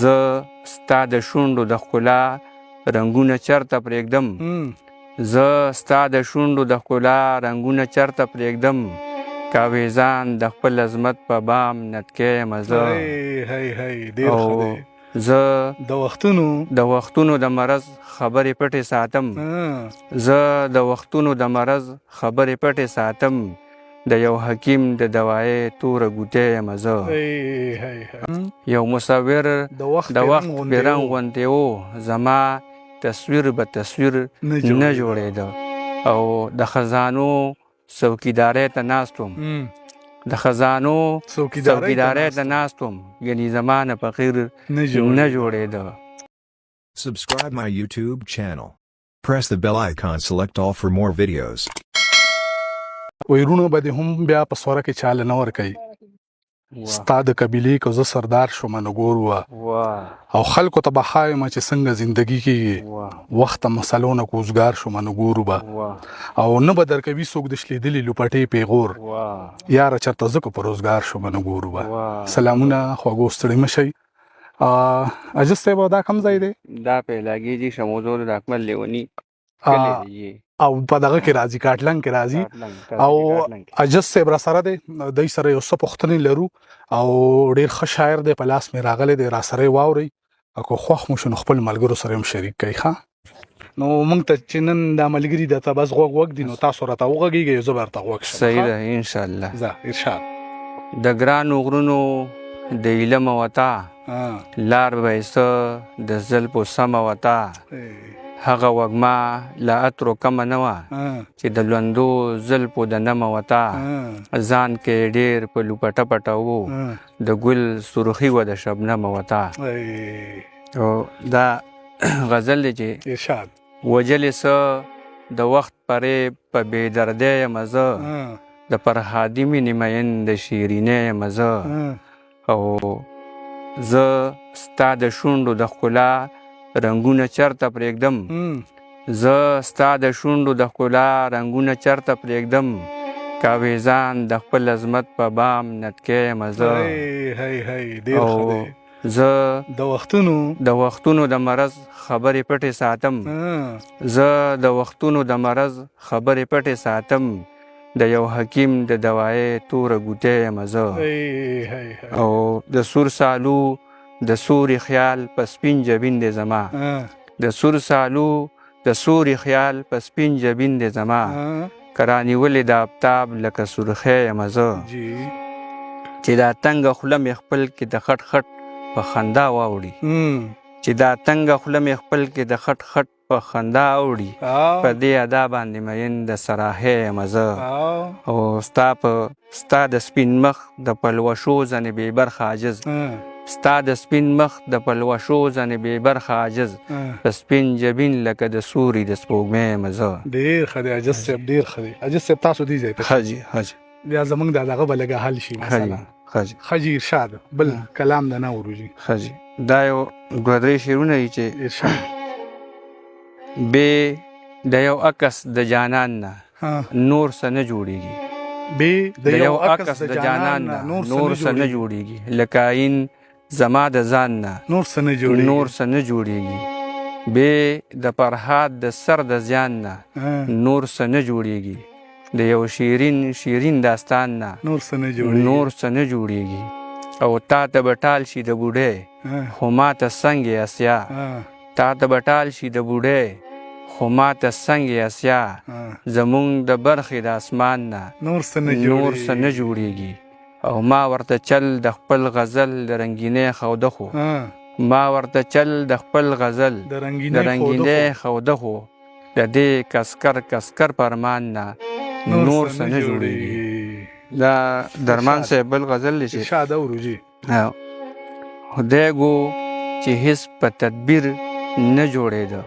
زه ستا د شونډو د ښکلا رنګونه چرته پرېږدم زه ستا د شونډو د ښکلا رنګونه چرته پرېږدم کاویزان د خپل عظمت په بام نتکی یم زه او زه د وختونو د مرض خبرې پټې ساتم زه د وختونو د مرض خبرې پټې ساتم د یو حکیم د دوایې توره ګوتې یم زه یو مصور د وخت بېرنګ غوندې و زما تصویر به تصویر نه جوړېده او د خزانو څوکیدارۍ ته ناست وم د خزانو څوکیدارۍ ته ناست وم یعنې زما نه فقیر نه جوړېده. Subscribe my YouTube channel. Press the bell icon, select all for more videos. ویرونه به دې هم بیا په سوره کې چاله نه ورکوي ستا د قبیلې که زه سردار شوم نو ګور وه او خلکو ته به ښایم چې څنګه زندګي کېږي وخت ته مسلو نه کوزګار شوم نو ګورو به او نه به درکوي څوک د شلېدلې لوپټې پیغور یاره چېرته زه که په روزګار شوم نو ګورو به. سلامونه خوږو ستړي مه شئ. عجز صاحب دا کوم ځای دی؟ دا په علاقې دي شموزور د اکمل لیوني او په دغه کې راځي کاټلنګ کې راځي او عجز صاحب را سره دی دوی سره یو څه پوښتنې لرو او ډېر ښه شاعر دی په لاس مې راغلی دی را سره یې واورئ او که خوښ مو شو نو خپل ملګرو سره هم شریک کوئ ښه نو موږ ته چې نن دا ملګري درته بس غوږ دي نو تاسو راته وغږېږئ زه به درته غوږ شم. صحیح ده انشاءالله. ځه ارشاد. د ګرانو غرونو د علم وتا لار به یې څه د زلفو سمه وتا هغه وږمه له عطرو کمه نه وه چې د لوندو زلفو د نمه وتا ځان کې ډېر په لوپټه پټه و د ګل سرخي وه د شبنمه وتا. او دا غزل دی چې وجلې څه د وخت فریب په بېدردۍ یم زه د فرهادي مینې مین د شیرینۍ یم زه او زه ستا د شونډو د ښکلا رنګونه چرته پرېږدم زه ستا د شونډو د ښکلا رنګونه چرته پرېږدم کاویزان د خپل عظمت په بام نتکی یم زه او زه د وختونو د مرض خبرې پټې ساتم زه د وختونو د مرض خبرې پټې ساتم د یو حکیم د دوایې توره ګوتې یم زه او د سور سالو د سوري خیال په سپین جبین دی زما د سور سالو د سوري خیال په سپین جبین دی زما که رانیولې د آفتاب لکه سرخی یم زه چې دا تنګه خوله مې خپل کې د خټ خټ په خندا واوړي چې دا تنګه خوله مې خپل کې د خټ خټ په خندا اوړي په دې ادا باندې مین د سراحۍ یم زه او ستا د سپین مخ د پلوشو ځنې بې برخه عاجز ستا د سپین مخ د پلوشو ځنې بې برخه عاجز په سپین جبین لکه د سوري د سپوږمۍ یم زه. ډېر ښه دی عجز صاحب ډېر ښه دی. عجز صاحب تاسو دې ځای ته بیا زموږ د دغه به لږه حل شي مثلا خجي ارشاد بل کلام د نه وروجي خجي دا یو دوه درې شعرونه دي چې ارشاد بې د یو عکس د جانان نه نور څه نه جوړېږي بې د یو عکس د جانان نه نور څه نه جوړېږي لکه آیین زما د ځان نه نور څه نه جوړېږي بې د فرهاد د سر د زیان نه نور څه نه جوړېږي د یو شیرین داستان نه نور څه نه جوړېږي او تا ته به ټال شي د بوډۍ خو ما ته سنگ اسیا تا ته به ټال شي د بوډۍ خو ما ته سنگ اسیا زمونږ د برخې د اسمان نه نور څه نه جوړېږي او ما ورته چل د خپل غزل د رنګینۍ خوده خو ما ورته چل د خپل غزل د رنګینۍ خوده خو د دې کسکر پرمان نه نور څه نه جوړېږي. دا درمان صاحب بل غزل دی چې شاده وروجي خدای گو چې هیڅ په تدبیر نه جوړېده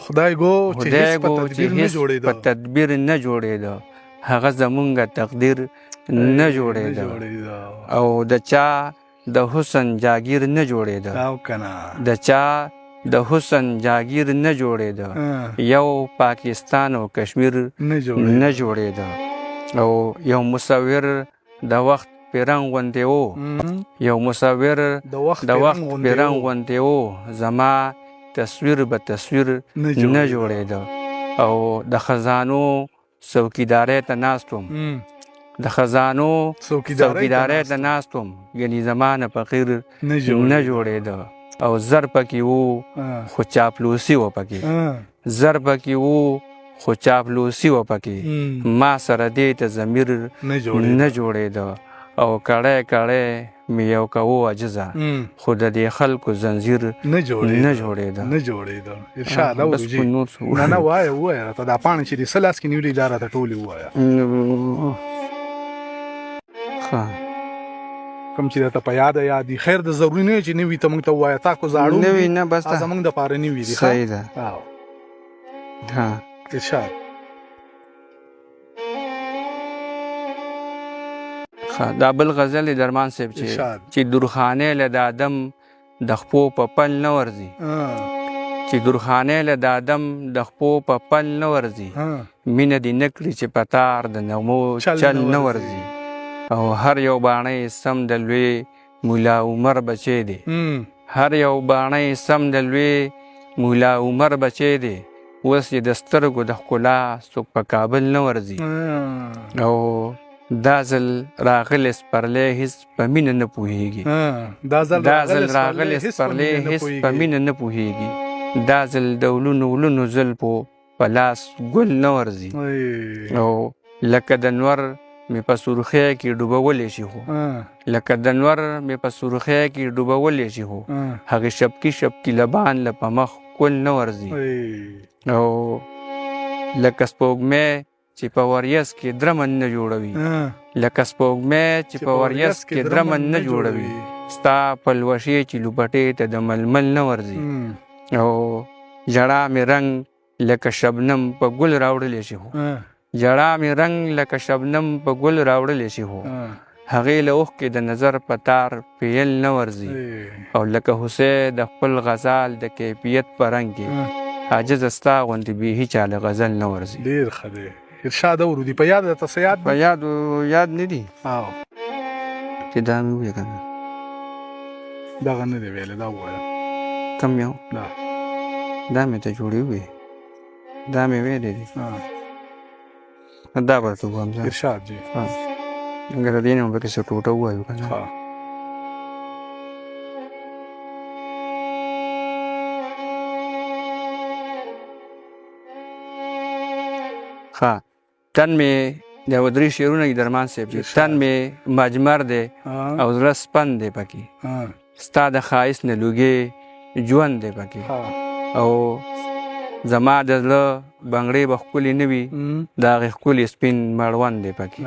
خدای گو چې هیڅ په تدبیر نه جوړېده هغه زمونږ تقدیر نه جوړېده او د چا د حسن جاگیر نه جوړېده د چا د حسن جاگیر نه جوړېده یو پاکستان او کشمیر نه جوړېده او یو مصور د وخت پیرنګ غوندې و یو مصور د وخت پیرنګ غوندې و زما تصویر به تصویر نه جوړېده او د خزانو څوکیدارۍ ته ناست وم د خزانو څوکیدارۍ ته ناست وم یعنې زما نه فقیر نه جوړېده او زر پکې و خو چاپلوسي وه پکې زر پکې و خو چاپلوسي وه پکې ما سره دې ته ضمیر نه جوړېده او کړی کړی مې یو کوو عجزه خو د دې خلکو زنځیر نه جوړېده ارشاد اورو نه وایه راته دا پاڼې چې دې څه لاس کې نیولې دا راته ټولې ووایه کوم چې درته په یاده یاد دي خیر د ضروري نه چې نوي ته موږ ته ووایه تا کو زاړه نوي نه بس زموږ دپاره نوي دي صحیح ده ارشاد دا بل غزل درمان صاحب چې درخانې له د آدم د خپو په پل نه ورځي چې درخانې له د آدم د خپو په پل نه ورځي مینه دې نه کړي چې په تار د نغمو چل نه ورځي او هر یو باڼی سم د لوی مولا عمر بچی دی هر یو باڼی سم د لوی مولا عمر بچی دی اوس یې د سترګو د ښکلا څوک په کابل نه ورځي او دا ځل راغلی سپرلی هېڅ په مینه نه پوهېږي دا ځل راغلی سپرلی هېڅ په مینه نه پوهېږي دا ځل د ولونو زلفو په لاس ګل نه ورځي او لکه د نور مې په سرخۍ کې ډوبولی شي خو لکه د نور مې په سرخۍ کې ډوبولی شي خو هغې شپکي شپکي لبان له په مخ ګل نه ورځي او لکه سپوږمۍ چې په وریځ کې درمن نه جوړوي لکه سپوږمۍ چې په وریځ کې درمن نه جوړوي ستا پلوشې چې لوپټې ته د ململ نه ورځي او ژړا مې رنګ لکه شبنم په ګل راوړلی شي خو ژړا مې رنګ لکه شبنم په ګل راوړلی شي خو هغې له اوښکې د نظر په تار پیل نه ورځي او لکه هوسۍ د خپل غزال د کیفیت په رنګ کې عاجزه ستا غوندې بېخي چا له غزل نه ورځي ډېر ښه دی ارشاد اورو دی په یاد درته څه یاد په یاد نه دي چې دا مې ووایه که نه دغه نه دی ویلی دا ووایه کم یو دا مې ته جوړې ووایې دا مې ویلی دي دا به درته ووایم زه ارشاد جي مګر د دې نه به پکې څه ټوټه ووایو که نه ښه تن مې د ودرې شعرونه دي درمان صاحب چې تن مې مجمر دی او زړه سپن دی پکې ستا د ښایست نه لوګې ژوند دی پکې او زما د زړه بنګړې به ښکلې نه وي د هغې ښکلې سپین مړوند دی پکې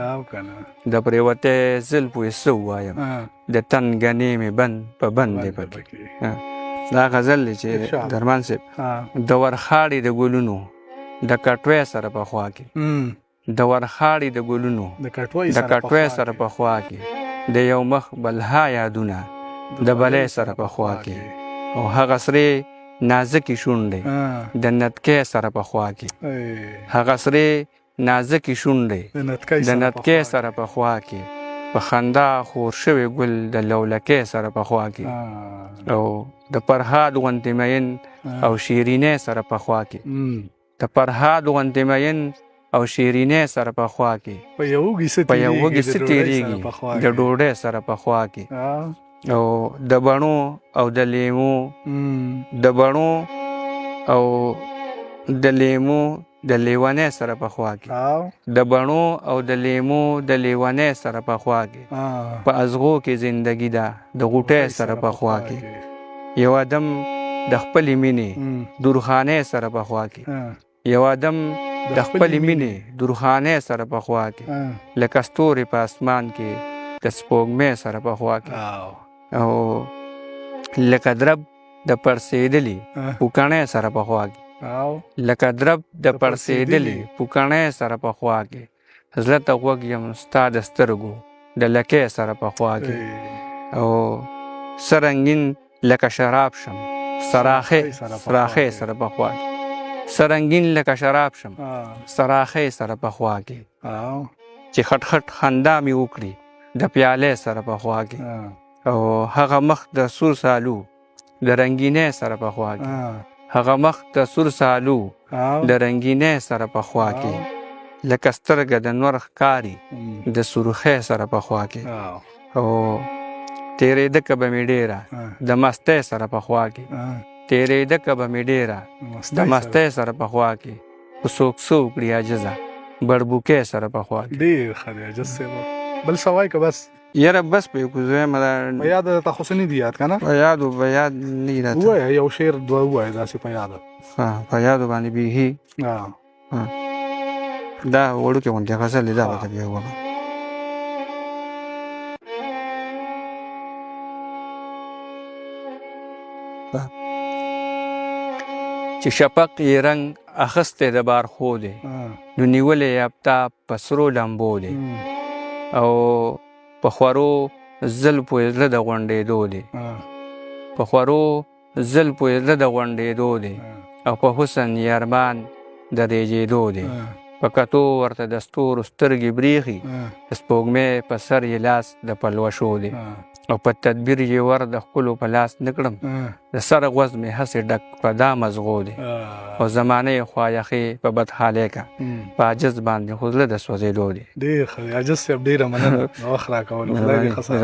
د پرېوتی زلفو یې څه ووایم د تن ګنې مې بند په بند دی پکې دا غزل دی چې درمان صاحب د ورخاړې د ګلونو د کټوۍ سره په خوا کې د ورخاړې د ګلونو د کټوۍ سره په خوا کې د یو مخ بلها یادونه د بلۍ سره په خوا کې او هغه سرې نازکې شونډې د نتکۍ سره په خوا کې هغه سرې نازکې شونډې د نتکۍ سره په خوا کې په خندا خور شوی ګل د لولکۍ سره په خوا کې او د فرهاد غوندې مین او شیرینۍ سره په خوا کې د فرهاد غوندې مین او شیرینۍ سره په خوا کې په یو وږي څه تېرېږي د ډوډۍ سره په خوا کې او د بڼو او د لیمو د بڼو او د لیمو د لیونۍ سره په خوا کې د بڼو او د لیمو د لیونۍ سره په خوا کې په ازغو کې زندګي ده د غوټۍ سره په خوا کې یو ادم د خپلې مینې درخانۍ سره په خوا کې یو ادم د خپلې مینې درخانۍ سره په خوا کې لکه ستوري په اسمان کې د سپوږمۍ سره په خوا کې او لکه درب د پړسېدلي پوکڼۍ سره په خوا کې لکه درب د پړسېدلي پوکڼۍ سره په خوا کې زړه ته غوږ یم ستا د سترګو د لکۍ سره په خوا کې او څه رنګین لکه شراب شم سراخۍ سره په خوا کې څه رنګین لکه شراب شم سراخۍ سره په خوا کې چې خټ خټ خندا مې وکړي د پیالې سره په خوا کې او هغه مخ د سور سالو د رنګینۍ سره په خوا کې هغه مخ د سور سالو د رنګینۍ سره په خوا کې لکه سترګه د نور ښکاري د سرخۍ سره په خوا کې او تېرېده که به مې ډېره د مستۍ سره په خوا کې تېرېده که به مې ډېره د مستۍ سره په خوا کې خو څوک څه وکړي عاجزه بړبوکۍ سره په خوا کې ډېر ښه دی عاجز صاحب بل څه وایي که بس یاره بس په یو کوزویم په یاد درته خو څه نه دي یاد که نه په یادو به یاد نه راته ووایه یو شعر دوه ووایه داسې په یاده په یادو باندې بیخي دا وړوکې غوندې غزل دی دا به ته بیا ووایم چې شفق یې رنګ اخیستی د بارخو دی نو نیولې یې آفتاب په سرو لمبو دی او په خورو زلفو یې زړه د غونډېدو دی په خورو زلفو یې زړه د غونډېدو دی او په حسن یې ارمان د ریجېدو دی په کتو ورته د ستورو سترګې بریښي سپوږمۍ په سر یې لاس د پلوشو دی او په تدبیر یې ور د ښکلو په لاس نه کړم د سر غوږ مې هسې ډک په دا مزغو دی او زمانه یې خوا یخې په بدحالۍ که په عاجز باندې خو زړه د سوځېدو دی ډېر ښه دی عاجز صاحب ډېره مننه وخت راکولو خدای دې ښه ساتي